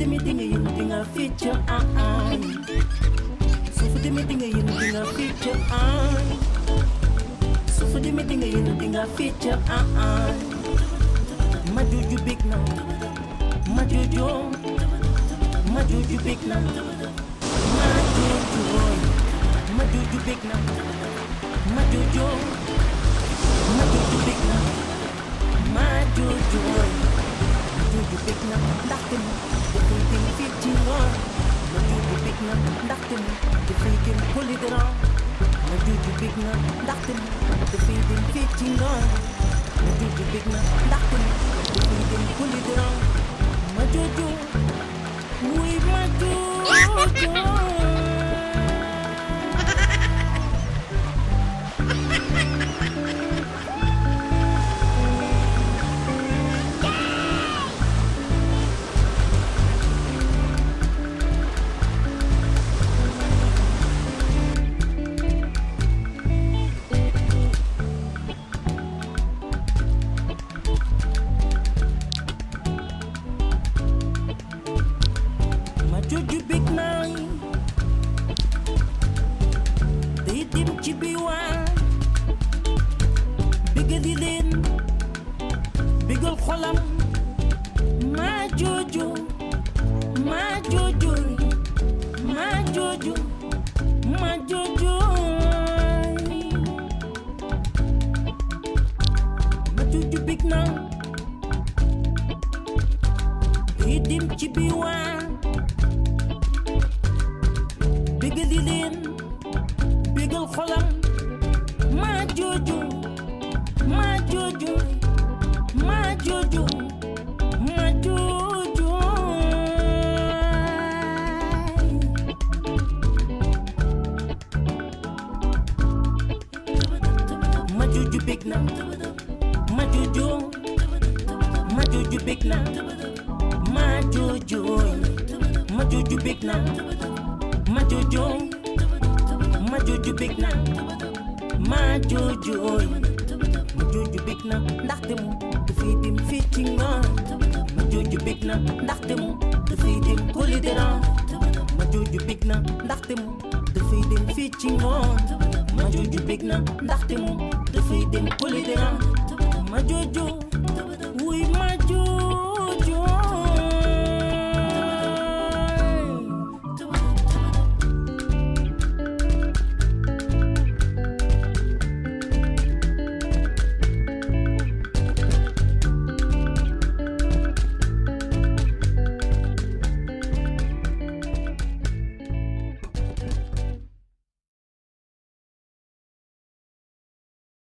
demee di nga yëngu di nga fecc su fa demee di nga yëngu di nga fecc su fa demee di nga yëngu di nga fecc ma juju big na ma juju big na ma juju big na ma juju big na ma juju big na ndaxte mu dafay dem fii ci ngoon ma juju big na ndaxte mu dafay dem polygram ma juju big na ndaxte mu dafay dem fii ci ngoon ma juju big na ndaxte mu dafay dem polygram ma juju wuy ma juju Juju big night day dem ci biwaan bigali leen bigal xolam ma juju ma juju ma juju ma juju ma juju big night day dem ci biwaan bigali leen bigal xolam ma juju ma juju ma juju ma juju ma juju big na ma juju big na ma juju big na ma juju big na ma juju big na ndaxte mu dafay dem fii ci ngoon ma juju big na ndaxte mu dafay dem polygram ma juju big na ndaxte mu dafay dem fii ci ngoon ma juju big na ndaxte mu dafay dem polygram ma juju